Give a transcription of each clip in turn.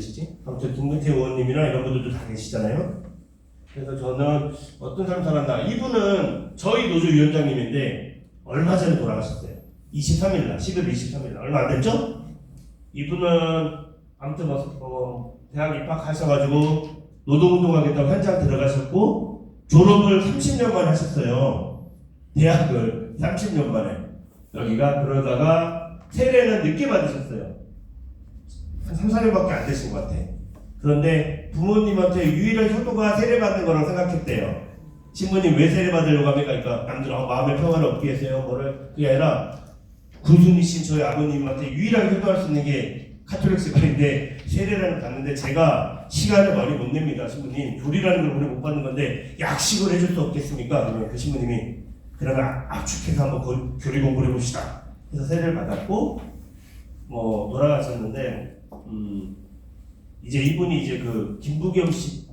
계시지? 아무튼 김근태 의원님이나 이런 분들도 다 계시잖아요. 그래서 저는 어떤 사람 살았나, 이분은 저희 노조 위원장님인데 얼마 전에 돌아가셨어요. 23일날, 11월 23일날 얼마 안 됐죠? 이분은 아무튼 대학 입학하셔가지고 노동운동하겠다고 현장 들어가셨고 졸업을 30년 만에 하셨어요. 대학을 30년 만에. 여기가 그러다가 세례는 늦게 받으셨어요. 한 3, 4년밖에 안 되신 것 같아. 그런데 부모님한테 유일한 효도가 세례 받는 거라고 생각했대요. 신부님 왜 세례 받으려고 합니까? 그러니까 남들 마음의 평화를 얻기 위해서요. 그게 아니라 군순이신 저희 아버님한테 유일하게 효도할 수 있는 게 카톨릭 집안인데 세례를 받는데 제가 시간을 많이 못 냅니다. 신부님 교리라는 걸 오래 못 받는 건데 약식을 해줄 수 없겠습니까? 그러면 그 신부님이 그러면 압축해서 한번 교리 공부를 해봅시다. 그래서 세례를 받았고 돌아가셨는데 이제 이분이 이제 그 김부겸 씨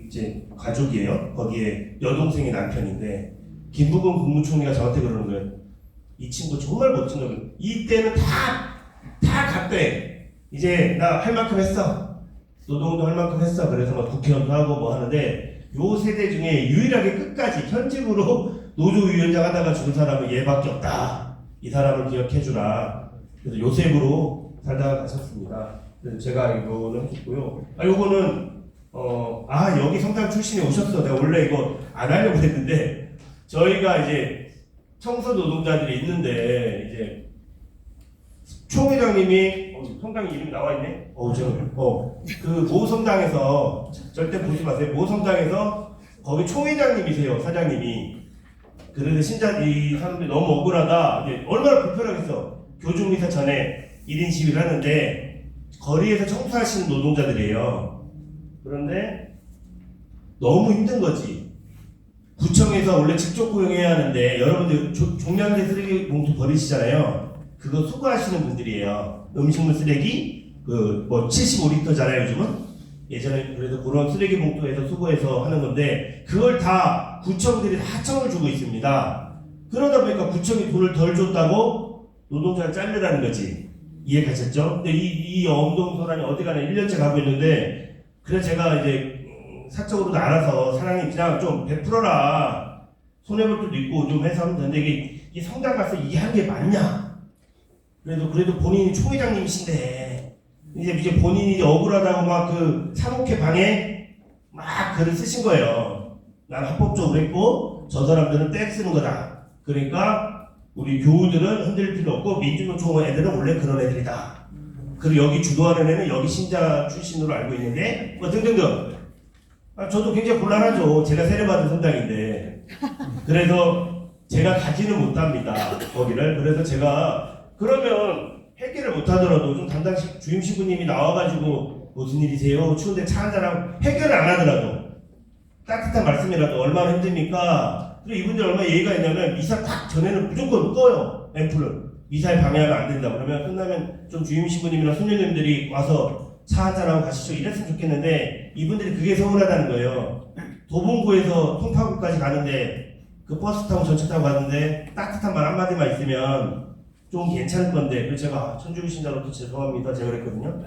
이제 가족이에요. 거기에 여동생이 남편인데 김부겸 국무총리가 저한테 그러는 거예요. 이 친구 정말 멋진 놈. 이때는 다 갔대. 이제 나 할 만큼 했어. 노동도 할 만큼 했어. 그래서 막 국회의원도 하고 뭐 하는데 요 세대 중에 유일하게 끝까지 현직으로 노조위원장 하다가 죽은 사람은 얘밖에 없다. 이 사람을 기억해주라. 그래서 요셉으로 살다가 가셨습니다. 그래서 제가 이거는 했고요. 요거는 여기 성당 출신이 오셨어. 내가 원래 이거 안 하려고 했는데 저희가 이제 청소 노동자들이 있는데 이제 총회장님이 성당 이름이 나와 있네. 그 모 성당에서 절대 보지 마세요. 모 성당에서 거기 총회장님이세요. 사장님이. 그래서 이 사람들이 너무 억울하다. 이제 얼마나 불편하겠어. 교주미사 전에 1인 시위를 하는데 거리에서 청소하시는 노동자들이에요. 그런데 너무 힘든 거지. 구청에서 원래 직접 고용해야 하는데 여러분들 종량제 쓰레기 봉투 버리시잖아요. 그거 수거하시는 분들이에요. 음식물 쓰레기 75리터잖아요 요즘은. 예전에 그래서 그런 쓰레기 봉투에서 수거해서 하는 건데 그걸 다 구청들이 다 하청을 주고 있습니다. 그러다 보니까 구청이 돈을 덜 줬다고 노동자를 자르라는 거지. 이해 가셨죠? 근데 이 엄동소란이 어디가나 1년째 가고 있는데 그래서 제가 이제 사적으로도 알아서 사장님 그냥 좀 베풀어라. 손해볼 것도 있고 좀 해서 하면 되는데 이게 성당 가서 이해한 게 맞냐? 그래도 본인이 총회장님이신데 이제 본인이 억울하다고 막 그 사목회 방에 막 글을 쓰신 거예요. 난 합법적으로 했고 저 사람들은 땡 쓰는 거다. 그러니까 우리 교우들은 흔들 필요 없고 민주노총 애들은 원래 그런 애들이다. 그리고 여기 주도하는 애는 여기 신자 출신으로 알고 있는데 뭐 등등등. 저도 굉장히 곤란하죠. 제가 세례받은 성당인데. 그래서 제가 가지는 못합니다. 거기를. 그래서 제가 그러면 해결을 못하더라도 좀 담당 주임 신부님이 나와가지고 무슨 일이세요? 추운데 차 한잔하고 해결을 안 하더라도 따뜻한 말씀이라도 얼마나 힘듭니까? 그리고 이분들 얼마나 예의가 있냐면 미사 딱 전에는 무조건 꺼요. 앰플을. 미사에 방해하면 안 된다. 그러면 끝나면 좀 주임 신부님이나 손녀님들이 와서 차 한잔하고 가시죠. 이랬으면 좋겠는데 이분들이 그게 서운하다는 거예요. 도봉구에서 통파구까지 가는데 그 버스 타고 전철 타고 가는데 따뜻한 말 한마디만 있으면 좀 괜찮을 건데 그래서 제가 천주교 신자로도 죄송합니다 제가 그랬거든요.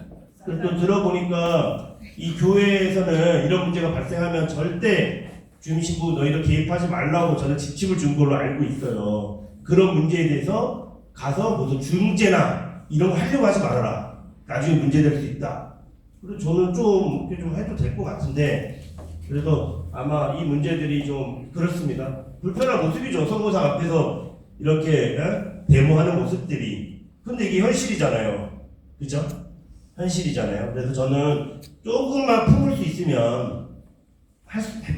그래서 또 들어보니까 이 교회에서는 이런 문제가 발생하면 절대 주임신부 너희들 개입하지 말라고 저는 지침을 준 걸로 알고 있어요. 그런 문제에 대해서 가서 무슨 중재나 이런 거 하려고 하지 말아라. 나중에 문제될 수 있다. 그래서 저는 좀 해도 될 것 같은데 그래서 아마 이 문제들이 좀 그렇습니다. 불편한 모습이죠. 선거상 앞에서 이렇게 데모하는 모습들이. 근데 이게 현실이잖아요. 그죠? 현실이잖아요. 그래서 저는 조금만 품을 수 있으면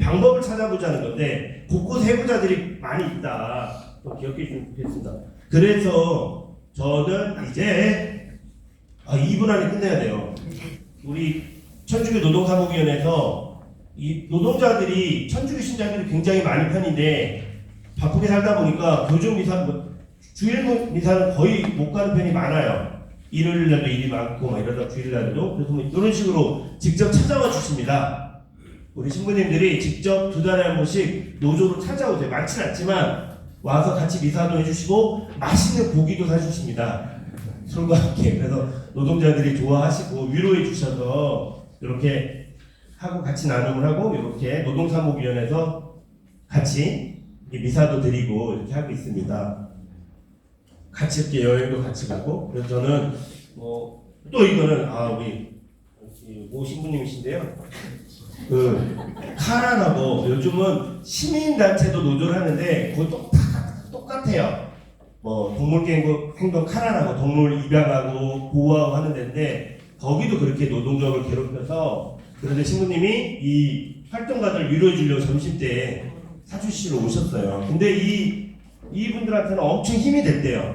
방법을 찾아보자는 건데 곳곳 해부자들이 많이 있다. 또 기억해 주시면 좋겠습니다. 그래서 저는 이제 2분 안에 끝내야 돼요. 우리 천주교 노동사무위원회에서 이 노동자들이 천주교 신자들이 굉장히 많은 편인데 바쁘게 살다 보니까 교정 미사 주일 미사는 거의 못 가는 편이 많아요. 일요일날도 일이 많고 이러다 주일날도 그래서 이런 식으로 직접 찾아와 주십니다. 우리 신부님들이 직접 2달에 한 번씩 노조로 찾아오세요. 많지는 않지만 와서 같이 미사도 해주시고 맛있는 고기도 사주십니다. 술과 함께. 그래서 노동자들이 좋아하시고 위로해 주셔서 이렇게 하고 같이 나눔을 하고 이렇게 노동사무위원회에서 같이 미사도 드리고 이렇게 하고 있습니다. 같이 이렇게 여행도 같이 가고. 그래서 저는 또 이거는 우리 모 신부님이신데요. 그 카라라고 요즘은 시민단체도 노조를 하는데 그거 똑같아요. 뭐 동물행동 카라라고 동물 입양하고 보호하고 하는 데인데 거기도 그렇게 노동력을 괴롭혀서 그런데 신부님이 이 활동가들 위로해 주려고 점심때 사주시러 오셨어요. 근데 이분들한테는 엄청 힘이 됐대요.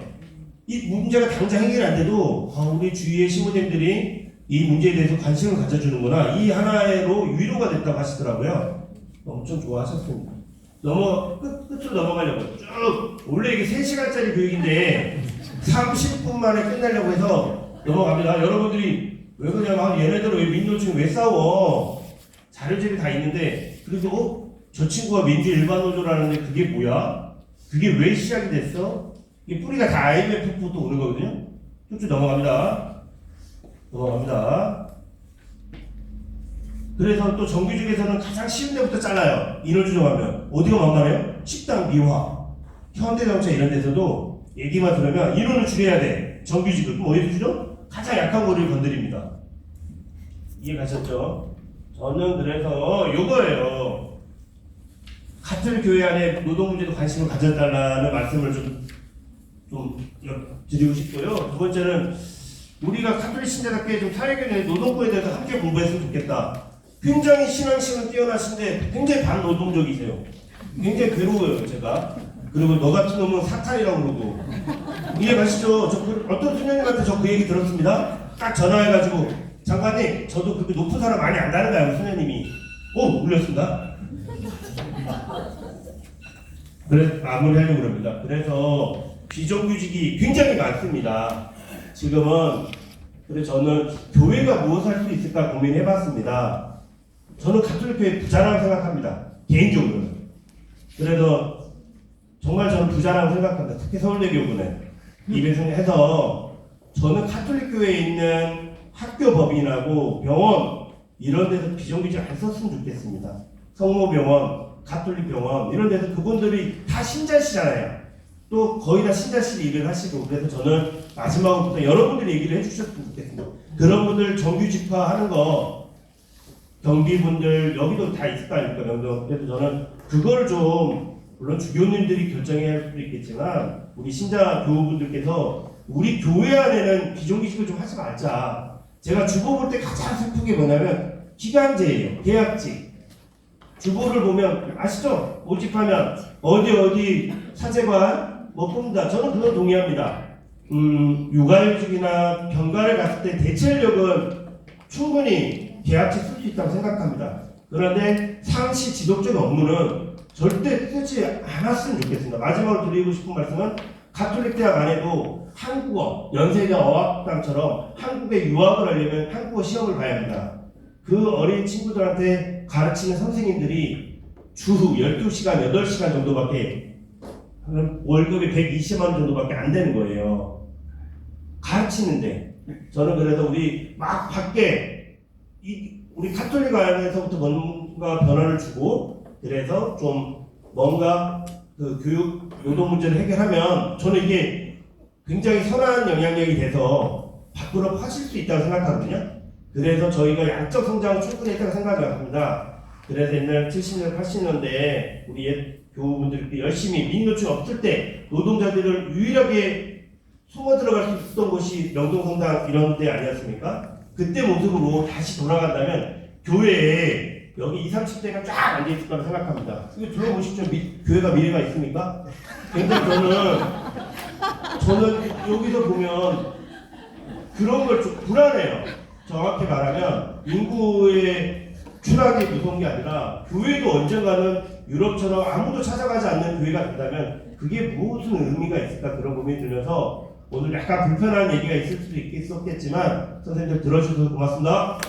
이 문제가 당장 해결이 안 돼도 우리 주위의 신부님들이 이 문제에 대해서 관심을 가져주는구나. 이 하나로 위로가 됐다고 하시더라고요. 엄청 좋아하셨습니다. 끝으로 넘어가려고 쭉 원래 이게 3시간짜리 교육인데 30분 만에 끝내려고 해서 넘어갑니다. 여러분들이 왜 그러냐면 얘네들은 왜 민노총 왜 싸워? 자료집이 다 있는데 그리고 저 친구가 민주 일반 노조라는데 그게 뭐야? 그게 왜 시작이 됐어? 이게 뿌리가 다 IMF부터 오는 거거든요. 쭉쭉 넘어갑니다. 그래서 또 정규직에서는 가장 쉬운 데부터 잘라요. 인원 조정하면 어디가 만만해요? 식당, 미화, 현대자동차 이런 데서도 얘기만 들으면 인원을 줄여야 돼. 정규직은 그럼 어디서 줄여? 가장 약한 거를 건드립니다. 이해 가셨죠? 저는 그래서 요거예요. 같은 교회 안에 노동 문제도 관심을 가져달라는 말씀을 좀 드리고 싶고요. 두 번째는 우리가 카톨릭 신자답게 좀 사회교회 노동부에 대해서 함께 공부했으면 좋겠다. 굉장히 신앙심은 뛰어나신데 굉장히 반노동적이세요. 굉장히 괴로워요, 제가. 그리고 너 같은 놈은 사탄이라고 그러고. 이해 가시죠? 어떤 수녀님한테 저 그 얘기 들었습니다. 딱 전화해가지고 장관님, 저도 그렇게 높은 사람 많이 안다는가요, 수녀님이. 울렸습니다. 그래서 마무리하려고 합니다. 그래서 비정규직이 굉장히 많습니다. 지금은 그래서 저는 교회가 무엇을 할 수 있을까 고민해봤습니다. 저는 가톨릭교회 부자라고 생각합니다. 개인적으로는. 그래서 정말 저는 부자라고 생각합니다. 특히 서울대교구는 입에서 저는 가톨릭교회에 있는 학교 법인하고 병원 이런 데서 비정규직 안 썼으면 좋겠습니다. 성모병원, 가톨릭병원 이런 데서 그분들이 다 신자시잖아요. 또 거의 다 신자실이 일을 하시고 그래서 저는 마지막부터 여러분들이 얘기를 해주셨으면 좋겠습니다. 그런 분들 정규직화하는 거 경비분들 여기도 다 있을 거 아닙니까? 그래서 저는 그걸 좀 물론 주교님들이 결정해야 할 수도 있겠지만 우리 신자 교우분들께서 우리 교회 안에는 비정규직을 좀 하지 말자. 제가 주보 볼 때 가장 슬픈 게 뭐냐면 기간제예요. 계약직. 주보를 보면 아시죠? 모집하면 어디 사제관 뽑는다. 저는 그건 동의합니다. 육아휴직이나 병가를 갔을 때 대체력은 충분히 계약직 쓸 수 있다고 생각합니다. 그런데 상시 지속적 업무는 절대 쓰지 않았으면 좋겠습니다. 마지막으로 드리고 싶은 말씀은 가톨릭 대학 안에도 한국어, 연세대 어학당처럼 한국에 유학을 하려면 한국어 시험을 봐야 합니다. 그 어린 친구들한테 가르치는 선생님들이 주 12시간, 8시간 정도밖에 월급이 120만 원 정도밖에 안 되는 거예요. 가르치는데 저는 그래서 우리 막 밖에 우리 가톨릭 안에서부터 뭔가 변화를 주고 그래서 좀 뭔가 그 교육 노동 문제를 해결하면 저는 이게 굉장히 선한 영향력이 돼서 밖으로 퍼질 수 있다고 생각하거든요. 그래서 저희가 양적 성장을 충분히 했다고 생각합니다. 그래서 옛날 70년, 80년대에 우리 옛 교우분들이 열심히 민노총 없을 때 노동자들을 유일하게 숨어 들어갈 수 있었던 곳이 명동성당 이런 데 아니었습니까? 그때 모습으로 다시 돌아간다면 교회에 여기 20, 30대가 쫙 앉아있을 거라고 생각합니다. 이거 둘러보십시오. 교회가 미래가 있습니까? 굉장히 저는 여기서 보면 그런 걸 좀 불안해요. 정확히 말하면 인구의 추락이 무서운 게 아니라 교회도 언젠가는 유럽처럼 아무도 찾아가지 않는 교회가 된다면 그게 무슨 의미가 있을까 그런 고민이 들면서 오늘 약간 불편한 얘기가 있을 수도 있겠었겠지만 선생님들 들어주셔서 고맙습니다.